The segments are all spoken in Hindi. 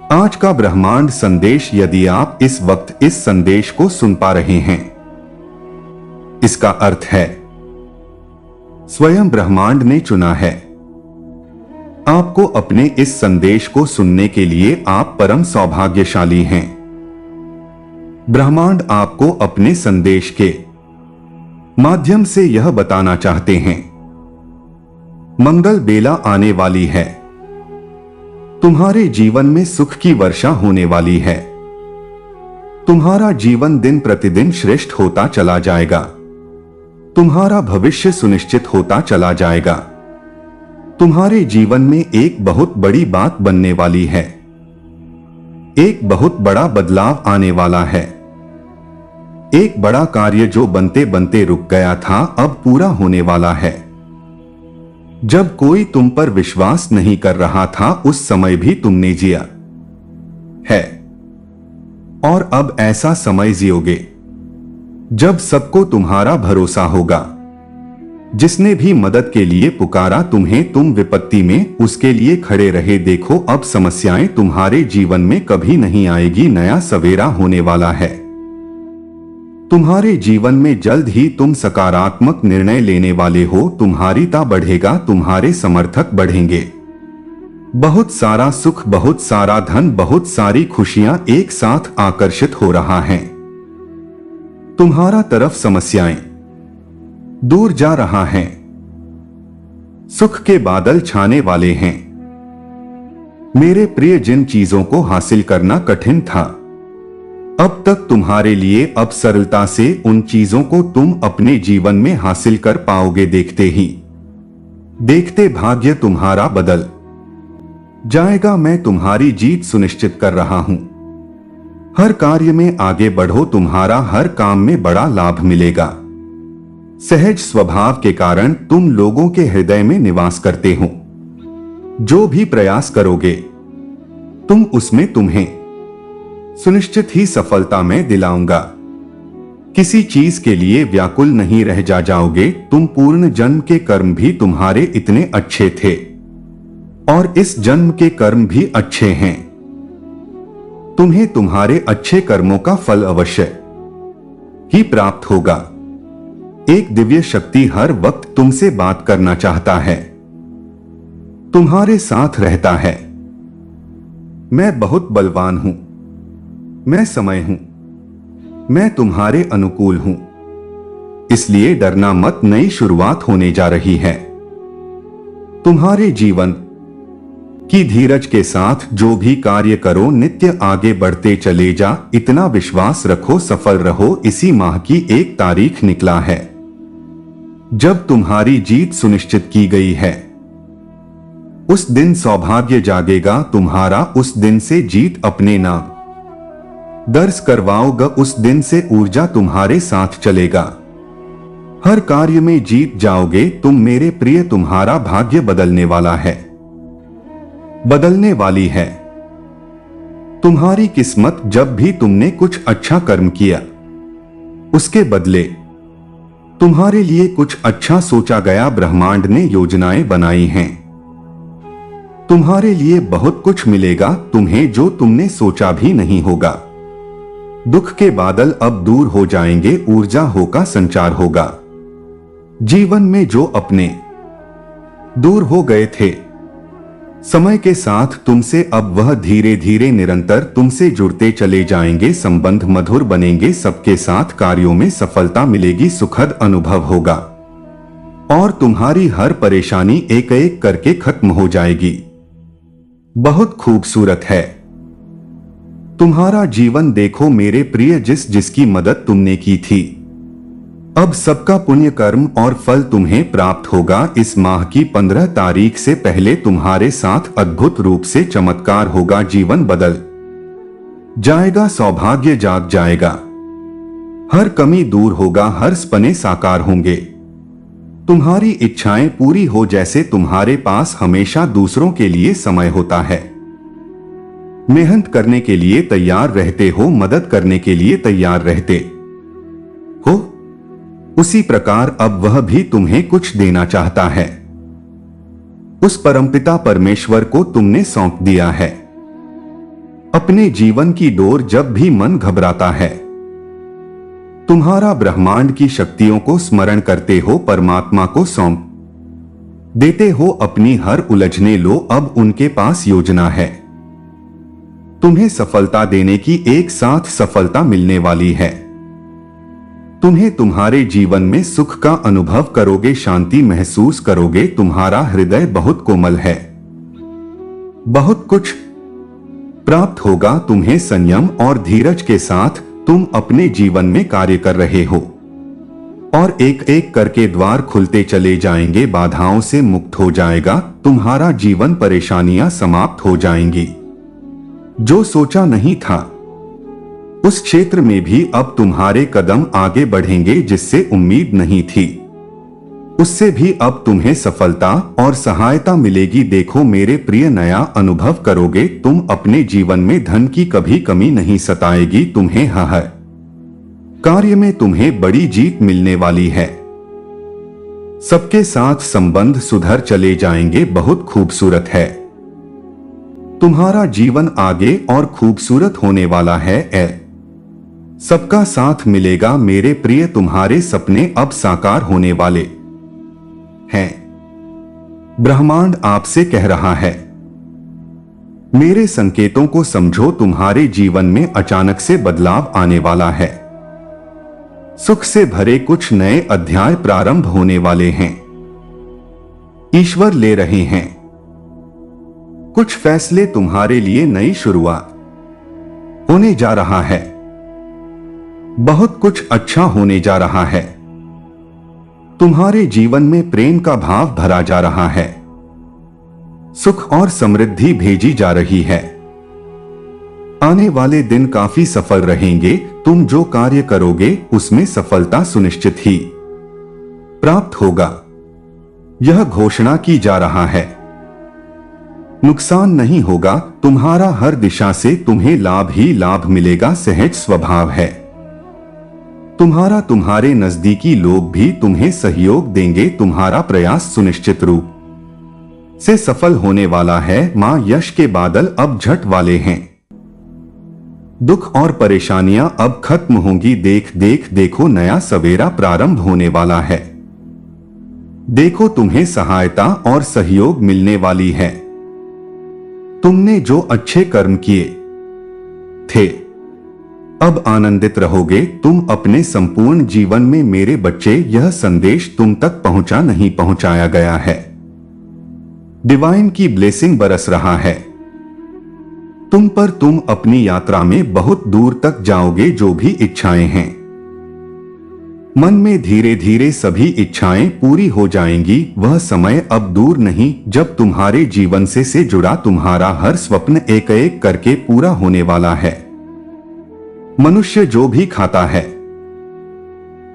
आज का ब्रह्मांड संदेश, यदि आप इस वक्त इस संदेश को सुन पा रहे हैं, इसका अर्थ है स्वयं ब्रह्मांड ने चुना है आपको अपने इस संदेश को सुनने के लिए। आप परम सौभाग्यशाली हैं। ब्रह्मांड आपको अपने संदेश के माध्यम से यह बताना चाहते हैं, मंगल बेला आने वाली है। तुम्हारे जीवन में सुख की वर्षा होने वाली है। तुम्हारा जीवन दिन प्रतिदिन श्रेष्ठ होता चला जाएगा। तुम्हारा भविष्य सुनिश्चित होता चला जाएगा। तुम्हारे जीवन में एक बहुत बड़ी बात बनने वाली है। एक बहुत बड़ा बदलाव आने वाला है। एक बड़ा कार्य जो बनते बनते रुक गया था, अब पूरा होने वाला है। जब कोई तुम पर विश्वास नहीं कर रहा था, उस समय भी तुमने जिया है, और अब ऐसा समय जियोगे जब सबको तुम्हारा भरोसा होगा। जिसने भी मदद के लिए पुकारा तुम्हें, तुम विपत्ति में उसके लिए खड़े रहे। देखो, अब समस्याएं तुम्हारे जीवन में कभी नहीं आएगी। नया सवेरा होने वाला है। तुम्हारे जीवन में जल्द ही तुम सकारात्मक निर्णय लेने वाले हो। तुम्हारी ता बढ़ेगा, तुम्हारे समर्थक बढ़ेंगे। बहुत सारा सुख, बहुत सारा धन, बहुत सारी खुशियां एक साथ आकर्षित हो रहा है। तुम्हारा तरफ समस्याएं दूर जा रहा है। सुख के बादल छाने वाले हैं। मेरे प्रिय, जिन चीजों को हासिल करना कठिन था, अब तक तुम्हारे लिए अब सरलता से उन चीजों को तुम अपने जीवन में हासिल कर पाओगे। देखते ही देखते भाग्य तुम्हारा बदल जाएगा। मैं तुम्हारी जीत सुनिश्चित कर रहा हूं। हर कार्य में आगे बढ़ो। तुम्हारा हर काम में बड़ा लाभ मिलेगा। सहज स्वभाव के कारण तुम लोगों के हृदय में निवास करते हो। जो भी प्रयास करोगे तुम उसमें तुम्हें सुनिश्चित ही सफलता में दिलाऊंगा। किसी चीज के लिए व्याकुल नहीं रह जाओगे। तुम पूर्ण जन्म के कर्म भी तुम्हारे इतने अच्छे थे, और इस जन्म के कर्म भी अच्छे हैं। तुम्हें तुम्हारे अच्छे कर्मों का फल अवश्य ही प्राप्त होगा। एक दिव्य शक्ति हर वक्त तुमसे बात करना चाहता है, तुम्हारे साथ रहता है। मैं बहुत बलवान हूं। मैं समय हूं। मैं तुम्हारे अनुकूल हूं। इसलिए डरना मत। नई शुरुआत होने जा रही है। तुम्हारे जीवन की धीरज के साथ जो भी कार्य करो, नित्य आगे बढ़ते चले जा। इतना विश्वास रखो, सफल रहो। इसी माह की 1 तारीख निकला है जब तुम्हारी जीत सुनिश्चित की गई है। उस दिन सौभाग्य जागेगा तुम्हारा। उस दिन से जीत अपने नाम दर्ज करवाओगे। उस दिन से ऊर्जा तुम्हारे साथ चलेगा। हर कार्य में जीत जाओगे तुम मेरे प्रिय। तुम्हारा भाग्य बदलने वाला है, बदलने वाली है। तुम्हारी किस्मत, जब भी तुमने कुछ अच्छा कर्म किया, उसके बदले तुम्हारे लिए कुछ अच्छा सोचा गया। ब्रह्मांड ने योजनाएं बनाई हैं। तुम्हारे लिए बहुत कुछ मिलेगा तुम्हें, जो तुमने सोचा भी नहीं होगा। दुख के बादल अब दूर हो जाएंगे। ऊर्जा का संचार होगा। जीवन में जो अपने दूर हो गए थे, समय के साथ तुमसे अब वह धीरे धीरे निरंतर तुमसे जुड़ते चले जाएंगे। संबंध मधुर बनेंगे। सबके साथ कार्यों में सफलता मिलेगी। सुखद अनुभव होगा, और तुम्हारी हर परेशानी एक एक करके खत्म हो जाएगी। बहुत खूबसूरत है तुम्हारा जीवन। देखो मेरे प्रिय, जिसकी मदद तुमने की थी, अब सबका पुण्य कर्म और फल तुम्हें प्राप्त होगा। इस माह की 15 तारीख से पहले तुम्हारे साथ अद्भुत रूप से चमत्कार होगा। जीवन बदल जाएगा। सौभाग्य जाग जाएगा। हर कमी दूर होगा। हर सपने साकार होंगे। तुम्हारी इच्छाएं पूरी हो। जैसे तुम्हारे पास हमेशा दूसरों के लिए समय होता है। मेहनत करने के लिए तैयार रहते हो, मदद करने के लिए तैयार रहते हो, उसी प्रकार अब वह भी तुम्हें कुछ देना चाहता है। उस परमपिता परमेश्वर को तुमने सौंप दिया है। अपने जीवन की डोर जब भी मन घबराता है, तुम्हारा ब्रह्मांड की शक्तियों को स्मरण करते हो, परमात्मा को सौंप देते हो अपनी हर उलझने लो। अब उनके पास योजना है, तुम्हें सफलता देने की, एक साथ सफलता मिलने वाली है। तुम्हें तुम्हारे जीवन में सुख का अनुभव करोगे, शांति महसूस करोगे। तुम्हारा हृदय बहुत कोमल है, बहुत कुछ प्राप्त होगा तुम्हें। संयम और धीरज के साथ तुम अपने जीवन में कार्य कर रहे हो और एक एक करके द्वार खुलते चले जाएंगे, बाधाओं से मुक्त हो जाएगा तुम्हारा जीवन, परेशानियां समाप्त हो जाएंगी। जो सोचा नहीं था उस क्षेत्र में भी अब तुम्हारे कदम आगे बढ़ेंगे, जिससे उम्मीद नहीं थी उससे भी अब तुम्हें सफलता और सहायता मिलेगी। देखो मेरे प्रिय, नया अनुभव करोगे तुम अपने जीवन में, धन की कभी कमी नहीं सताएगी तुम्हें। हर कार्य में तुम्हें बड़ी जीत मिलने वाली है। सबके साथ संबंध सुधर चले जाएंगे, बहुत खूबसूरत है तुम्हारा जीवन आगे और खूबसूरत होने वाला है। सबका साथ मिलेगा मेरे प्रिय, तुम्हारे सपने अब साकार होने वाले हैं। ब्रह्मांड आपसे कह रहा है, मेरे संकेतों को समझो, तुम्हारे जीवन में अचानक से बदलाव आने वाला है। सुख से भरे कुछ नए अध्याय प्रारंभ होने वाले हैं, ईश्वर ले रहे हैं कुछ फैसले, तुम्हारे लिए नई शुरुआत होने जा रहा है। बहुत कुछ अच्छा होने जा रहा है। तुम्हारे जीवन में प्रेम का भाव भरा जा रहा है, सुख और समृद्धि भेजी जा रही है। आने वाले दिन काफी सफल रहेंगे। तुम जो कार्य करोगे उसमें सफलता सुनिश्चित ही प्राप्त होगा, यह घोषणा की जा रहा है। नुकसान नहीं होगा, तुम्हारा हर दिशा से तुम्हें लाभ ही लाभ मिलेगा। सहज स्वभाव है तुम्हारा, तुम्हारे नजदीकी लोग भी तुम्हें सहयोग देंगे। तुम्हारा प्रयास सुनिश्चित रूप से सफल होने वाला है। मां यश के बादल अब झट वाले हैं, दुख और परेशानियां अब खत्म होंगी। देखो नया सवेरा प्रारंभ होने वाला है। देखो तुम्हें सहायता और सहयोग मिलने वाली है। तुमने जो अच्छे कर्म किए थे अब आनंदित रहोगे तुम अपने संपूर्ण जीवन में। मेरे बच्चे, यह संदेश तुम तक पहुंचा नहीं पहुंचाया गया है। डिवाइन की ब्लेसिंग बरस रहा है तुम पर। तुम अपनी यात्रा में बहुत दूर तक जाओगे। जो भी इच्छाएं हैं मन में, धीरे धीरे सभी इच्छाएं पूरी हो जाएंगी। वह समय अब दूर नहीं जब तुम्हारे जीवन से जुड़ा तुम्हारा हर स्वप्न एक एक करके पूरा होने वाला है। मनुष्य जो भी खाता है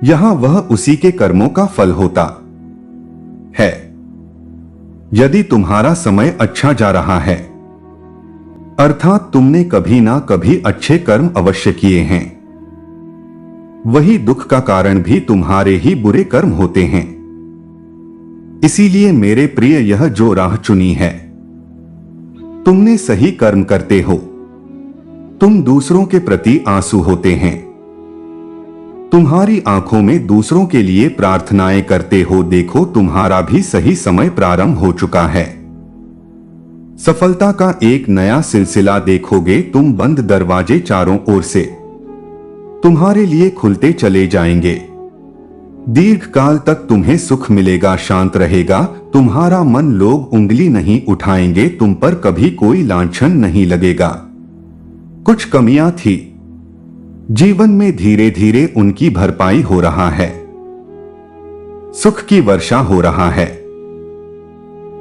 यहां वह उसी के कर्मों का फल होता है। यदि तुम्हारा समय अच्छा जा रहा है, अर्थात तुमने कभी ना कभी अच्छे कर्म अवश्य किए हैं, वही दुख का कारण भी तुम्हारे ही बुरे कर्म होते हैं। इसीलिए मेरे प्रिय, यह जो राह चुनी है, तुमने सही कर्म करते हो। तुम दूसरों के प्रति आंसू होते हैं, तुम्हारी आंखों में दूसरों के लिए प्रार्थनाएं करते हो। देखो तुम्हारा भी सही समय प्रारंभ हो चुका है। सफलता का एक नया सिलसिला देखोगे तुम। बंद दरवाजे चारों ओर से तुम्हारे लिए खुलते चले जाएंगे। दीर्घ काल तक तुम्हें सुख मिलेगा, शांत रहेगा तुम्हारा मन। लोग उंगली नहीं उठाएंगे तुम पर, कभी कोई लांछन नहीं लगेगा। कुछ कमियां थी जीवन में, धीरे धीरे उनकी भरपाई हो रहा है। सुख की वर्षा हो रहा है,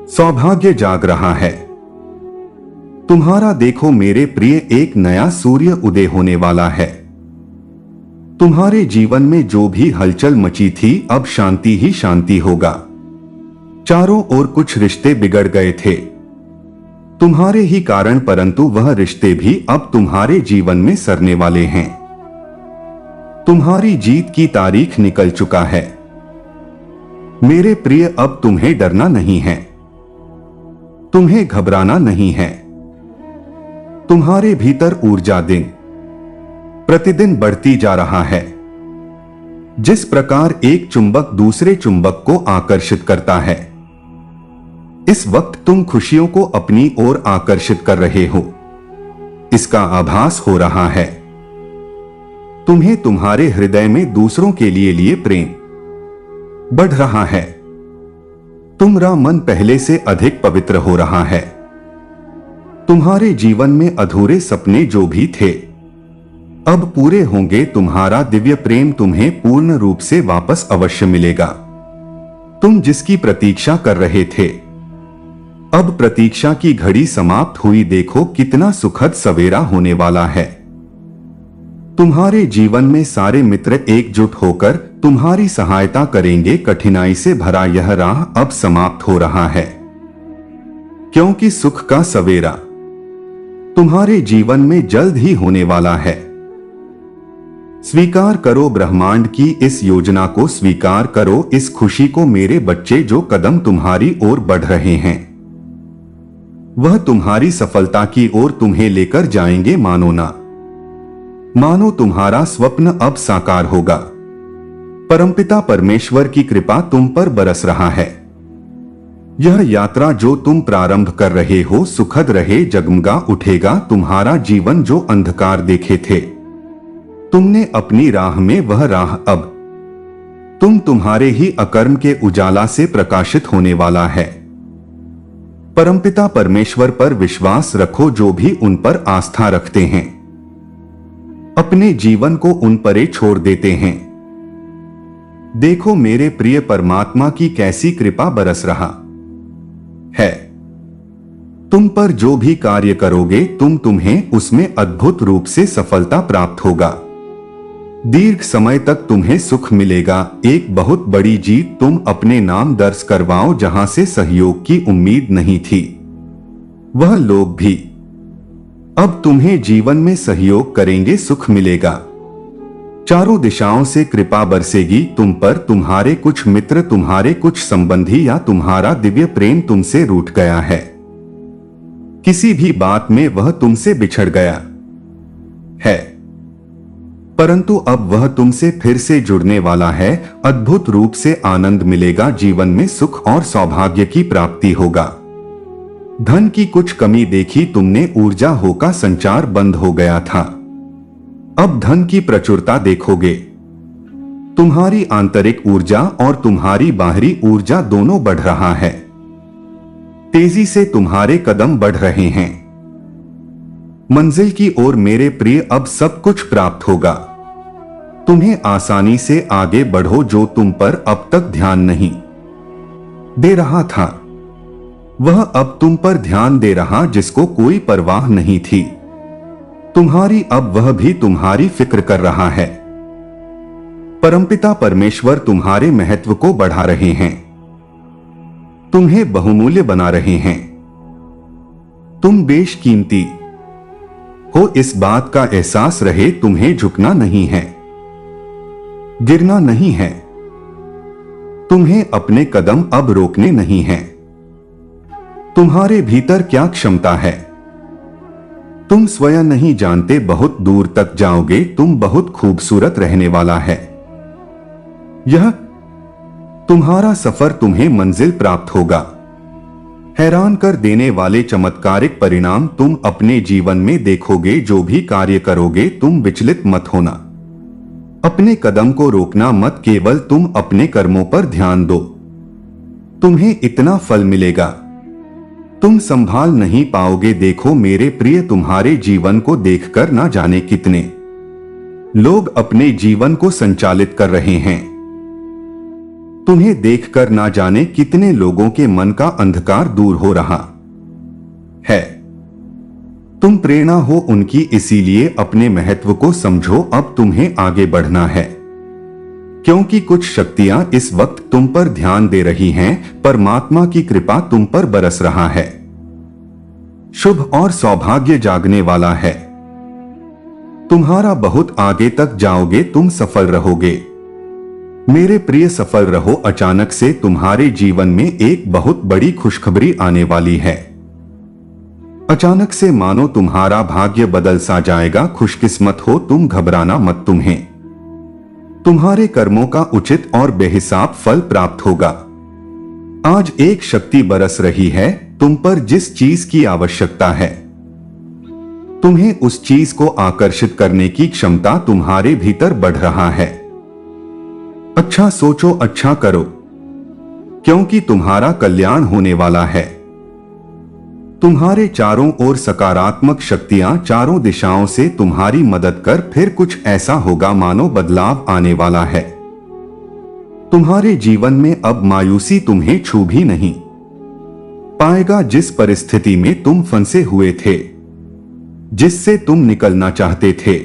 सौभाग्य जाग रहा है तुम्हारा। देखो मेरे प्रिय, एक नया सूर्य उदय होने वाला है। तुम्हारे जीवन में जो भी हलचल मची थी अब शांति ही शांति होगा। चारों ओर कुछ रिश्ते बिगड़ गए थे तुम्हारे ही कारण, परंतु वह रिश्ते भी अब तुम्हारे जीवन में सरने वाले हैं। तुम्हारी जीत की तारीख निकल चुका है मेरे प्रिय। अब तुम्हें डरना नहीं है, तुम्हें घबराना नहीं है। तुम्हारे भीतर ऊर्जा दिन प्रतिदिन बढ़ती जा रहा है। जिस प्रकार एक चुंबक दूसरे चुंबक को आकर्षित करता है, इस वक्त तुम खुशियों को अपनी ओर आकर्षित कर रहे हो, इसका आभास हो रहा है। तुम्हें तुम्हारे हृदय में दूसरों के लिए प्रेम बढ़ रहा है। तुम्हारा मन पहले से अधिक पवित्र हो रहा है। तुम्हारे जीवन में अधूरे सपने जो भी थे, अब पूरे होंगे। तुम्हारा दिव्य प्रेम तुम्हें पूर्ण रूप से वापस अवश्य मिलेगा। तुम जिसकी प्रतीक्षा कर रहे थे, अब प्रतीक्षा की घड़ी समाप्त हुई। देखो कितना सुखद सवेरा होने वाला है। तुम्हारे जीवन में सारे मित्र एकजुट होकर तुम्हारी सहायता करेंगे। कठिनाई से भरा यह राह अब समाप्त हो रहा है, क्योंकि सुख का सवेरा तुम्हारे जीवन में जल्द ही होने वाला है। स्वीकार करो ब्रह्मांड की इस योजना को, स्वीकार करो इस खुशी को। मेरे बच्चे, जो कदम तुम्हारी ओर बढ़ रहे हैं, वह तुम्हारी सफलता की ओर तुम्हें लेकर जाएंगे। मानो ना मानो तुम्हारा स्वप्न अब साकार होगा। परमपिता परमेश्वर की कृपा तुम पर बरस रहा है। यह यात्रा जो तुम प्रारंभ कर रहे हो सुखद रहे, जगमगा उठेगा तुम्हारा जीवन। जो अंधकार देखे थे तुमने अपनी राह में, वह राह अब तुम्हारे ही अकर्म के उजाला से प्रकाशित होने वाला है। परमपिता परमेश्वर पर विश्वास रखो। जो भी उन पर आस्था रखते हैं, अपने जीवन को उन परे छोड़ देते हैं। देखो मेरे प्रिय परमात्मा की कैसी कृपा बरस रहा है। तुम पर जो भी कार्य करोगे तुम्हें उसमें अद्भुत रूप से सफलता प्राप्त होगा। दीर्घ समय तक तुम्हें सुख मिलेगा। एक बहुत बड़ी जीत तुम अपने नाम दर्ज करवाओ। जहां से सहयोग की उम्मीद नहीं थी, वह लोग भी अब तुम्हें जीवन में सहयोग करेंगे। सुख मिलेगा, चारों दिशाओं से कृपा बरसेगी तुम पर। तुम्हारे कुछ मित्र, तुम्हारे कुछ संबंधी या तुम्हारा दिव्य प्रेम तुमसे रूठ गया है। किसी भी बात में वह तुमसे बिछड़ गया है, परंतु अब वह तुमसे फिर से जुड़ने वाला है। अद्भुत रूप से आनंद मिलेगा। जीवन में सुख और सौभाग्य की प्राप्ति होगा। धन की कुछ कमी देखी तुमने, ऊर्जा हो का संचार बंद हो गया था। अब धन की प्रचुरता देखोगे। तुम्हारी आंतरिक ऊर्जा और तुम्हारी बाहरी ऊर्जा दोनों बढ़ रहा है। तेजी से तुम्हारे कदम बढ़ रहे हैं मंजिल की ओर। मेरे प्रिय, अब सब कुछ प्राप्त होगा। तुम्हें आसानी से आगे बढ़ो। जो तुम पर अब तक ध्यान नहीं दे रहा था, वह अब तुम पर ध्यान दे रहा। जिसको कोई परवाह नहीं थी तुम्हारी, अब वह भी तुम्हारी फिक्र कर रहा है। परमपिता परमेश्वर तुम्हारे महत्व को बढ़ा रहे हैं, तुम्हें बहुमूल्य बना रहे हैं। तुम बेशकीमती हो, इस बात का एहसास रहे। तुम्हें झुकना नहीं है, गिरना नहीं है। तुम्हें अपने कदम अब रोकने नहीं हैं। तुम्हारे भीतर क्या क्षमता है तुम स्वयं नहीं जानते। बहुत दूर तक जाओगे तुम, बहुत खूबसूरत रहने वाला है यह तुम्हारा सफर। तुम्हें मंजिल प्राप्त होगा। हैरान कर देने वाले चमत्कारिक परिणाम तुम अपने जीवन में देखोगे। जो भी कार्य करोगे तुम विचलित मत होना, अपने कदम को रोकना मत। केवल तुम अपने कर्मों पर ध्यान दो, तुम्हें इतना फल मिलेगा तुम संभाल नहीं पाओगे। देखो मेरे प्रिय, तुम्हारे जीवन को देखकर ना जाने कितने लोग अपने जीवन को संचालित कर रहे हैं। तुम्हें देखकर ना जाने कितने लोगों के मन का अंधकार दूर हो रहा है। तुम प्रेरणा हो उनकी, इसीलिए अपने महत्व को समझो। अब तुम्हें आगे बढ़ना है, क्योंकि कुछ शक्तियां इस वक्त तुम पर ध्यान दे रही हैं। परमात्मा की कृपा तुम पर बरस रहा है। शुभ और सौभाग्य जागने वाला है। तुम्हारा बहुत आगे तक जाओगे, तुम सफल रहोगे। मेरे प्रिय, सफल रहो। अचानक से तुम्हारे जीवन में एक बहुत बड़ी खुशखबरी आने वाली है। अचानक से मानो तुम्हारा भाग्य बदल सा जाएगा। खुशकिस्मत हो तुम, घबराना मत। तुम्हारे कर्मों का उचित और बेहिसाब फल प्राप्त होगा। आज एक शक्ति बरस रही है तुम पर, जिस चीज की आवश्यकता है तुम्हें उस चीज को आकर्षित करने की क्षमता तुम्हारे भीतर बढ़ रहा है। अच्छा सोचो, अच्छा करो, क्योंकि तुम्हारा कल्याण होने वाला है। तुम्हारे चारों ओर सकारात्मक शक्तियां चारों दिशाओं से तुम्हारी मदद कर फिर कुछ ऐसा होगा मानो बदलाव आने वाला है। तुम्हारे जीवन में अब मायूसी तुम्हें छू भी नहीं पाएगा। जिस परिस्थिति में तुम फंसे हुए थे, जिससे तुम निकलना चाहते थे,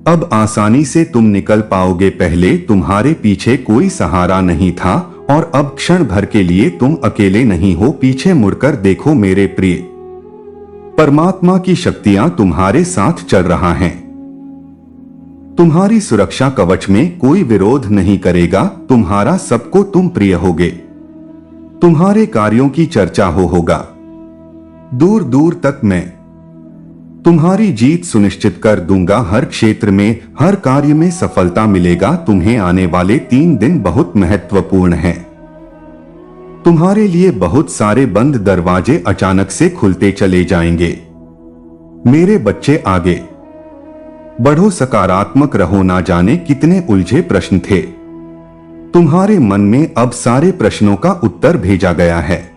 अब आसानी से तुम निकल पाओगे। पहले तुम्हारे पीछे कोई सहारा नहीं था और अब क्षण भर के लिए तुम अकेले नहीं हो। पीछे मुड़कर देखो मेरे प्रिय, परमात्मा की शक्तियां तुम्हारे साथ चल रहा हैं। तुम्हारी सुरक्षा कवच में कोई विरोध नहीं करेगा। तुम्हारा सबको तुम प्रिय होगे। तुम्हारे कार्यों की चर्चा होगा। दूर दूर तक मैं तुम्हारी जीत सुनिश्चित कर दूंगा। हर क्षेत्र में, हर कार्य में सफलता मिलेगा। तुम्हें आने वाले 3 दिन बहुत महत्वपूर्ण हैं। तुम्हारे लिए बहुत सारे बंद दरवाजे अचानक से खुलते चले जाएंगे। मेरे बच्चे, आगे बढ़ो, सकारात्मक रहो। ना जाने कितने उलझे प्रश्न थे, तुम्हारे मन में अब सारे प्रश्नों का उत्तर भेजा गया है।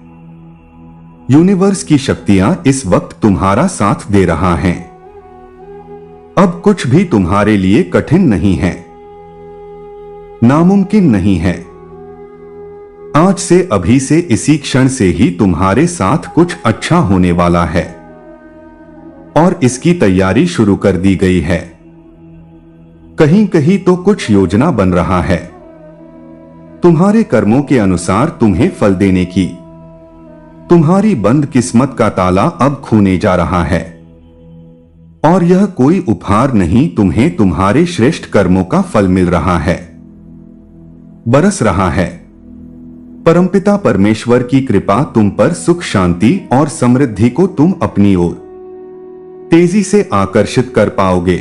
यूनिवर्स की शक्तियां इस वक्त तुम्हारा साथ दे रहा हैं। अब कुछ भी तुम्हारे लिए कठिन नहीं है, नामुमकिन नहीं है। आज से, अभी से, इसी क्षण से ही तुम्हारे साथ कुछ अच्छा होने वाला है और इसकी तैयारी शुरू कर दी गई है। कहीं कहीं तो कुछ योजना बन रहा है तुम्हारे कर्मों के अनुसार तुम्हें फल देने की। तुम्हारी बंद किस्मत का ताला अब खुलने जा रहा है और यह कोई उपहार नहीं, तुम्हें तुम्हारे श्रेष्ठ कर्मों का फल मिल रहा है, बरस रहा है। परमपिता परमेश्वर की कृपा तुम पर सुख, शांति और समृद्धि को तुम अपनी ओर तेजी से आकर्षित कर पाओगे।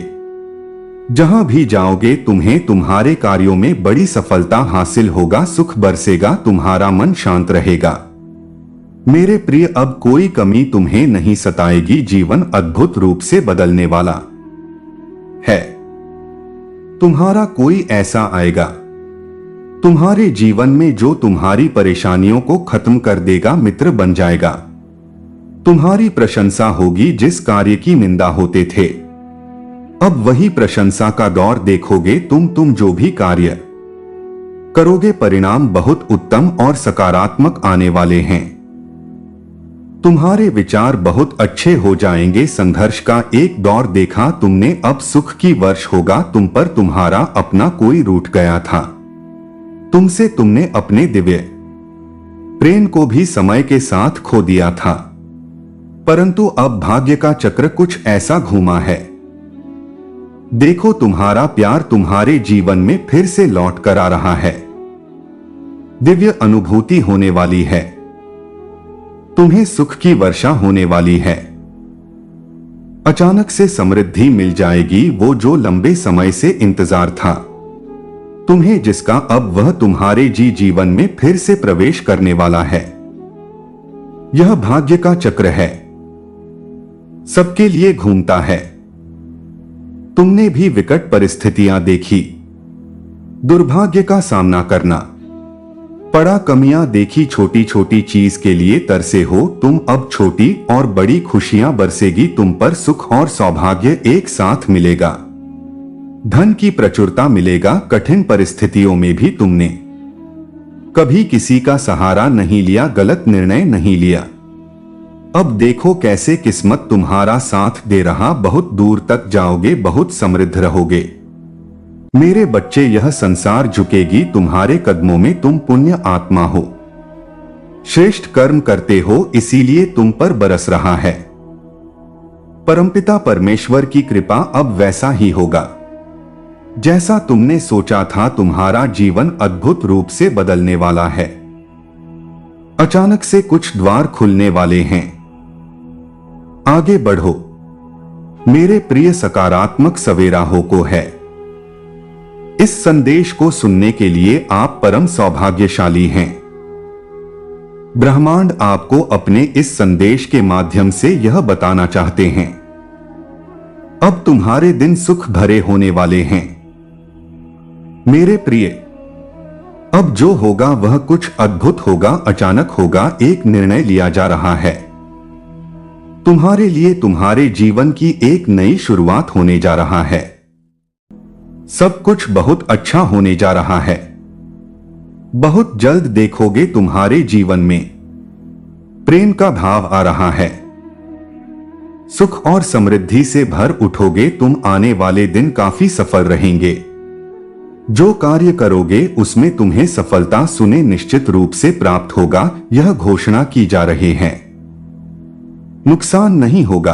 जहां भी जाओगे तुम्हें तुम्हारे कार्यों में बड़ी सफलता हासिल होगा। सुख बरसेगा, तुम्हारा मन शांत रहेगा। मेरे प्रिय, अब कोई कमी तुम्हें नहीं सताएगी। जीवन अद्भुत रूप से बदलने वाला है। तुम्हारा कोई ऐसा आएगा तुम्हारे जीवन में जो तुम्हारी परेशानियों को खत्म कर देगा, मित्र बन जाएगा। तुम्हारी प्रशंसा होगी। जिस कार्य की निंदा होते थे, अब वही प्रशंसा का दौर देखोगे। तुम जो भी कार्य करोगे, परिणाम बहुत उत्तम और सकारात्मक आने वाले हैं। तुम्हारे विचार बहुत अच्छे हो जाएंगे। संघर्ष का एक दौर देखा तुमने, अब सुख की वर्ष होगा। तुम पर तुम्हारा अपना कोई रूठ गया था, तुमसे तुमने अपने दिव्य प्रेम को भी समय के साथ खो दिया था, परंतु अब भाग्य का चक्र कुछ ऐसा घूमा है। देखो, तुम्हारा प्यार तुम्हारे जीवन में फिर से लौट कर आ रहा है। दिव्य अनुभूति होने वाली है। तुम्हें सुख की वर्षा होने वाली है। अचानक से समृद्धि मिल जाएगी, वो जो लंबे समय से इंतजार था तुम्हें, जिसका अब वह तुम्हारे जीवन में फिर से प्रवेश करने वाला है। यह भाग्य का चक्र है, सबके लिए घूमता है। तुमने भी विकट परिस्थितियां देखी, दुर्भाग्य का सामना करना पड़ा, कमियां देखी, छोटी छोटी चीज के लिए तरसे हो तुम। अब छोटी और बड़ी खुशियां बरसेगी तुम पर। सुख और सौभाग्य एक साथ मिलेगा। धन की प्रचुरता मिलेगा। कठिन परिस्थितियों में भी तुमने कभी किसी का सहारा नहीं लिया, गलत निर्णय नहीं लिया। अब देखो कैसे किस्मत तुम्हारा साथ दे रहा। बहुत दूर तक जाओगे, बहुत समृद्ध रहोगे। मेरे बच्चे, यह संसार झुकेगी तुम्हारे कदमों में। तुम पुण्य आत्मा हो, श्रेष्ठ कर्म करते हो, इसीलिए तुम पर बरस रहा है परमपिता परमेश्वर की कृपा। अब वैसा ही होगा जैसा तुमने सोचा था। तुम्हारा जीवन अद्भुत रूप से बदलने वाला है। अचानक से कुछ द्वार खुलने वाले हैं। आगे बढ़ो। मेरे प्रिय सकारात्मक सवेरा हो को है। इस संदेश को सुनने के लिए आप परम सौभाग्यशाली हैं। ब्रह्मांड आपको अपने इस संदेश के माध्यम से यह बताना चाहते हैं, अब तुम्हारे दिन सुख भरे होने वाले हैं। मेरे प्रिय, अब जो होगा वह कुछ अद्भुत होगा, अचानक होगा। एक निर्णय लिया जा रहा है तुम्हारे लिए। तुम्हारे जीवन की एक नई शुरुआत होने जा रहा है। सब कुछ बहुत अच्छा होने जा रहा है। बहुत जल्द देखोगे तुम्हारे जीवन में प्रेम का भाव आ रहा है। सुख और समृद्धि से भर उठोगे तुम। आने वाले दिन काफी सफल रहेंगे। जो कार्य करोगे उसमें तुम्हें सफलता सुने निश्चित रूप से प्राप्त होगा, यह घोषणा की जा रही है। नुकसान नहीं होगा।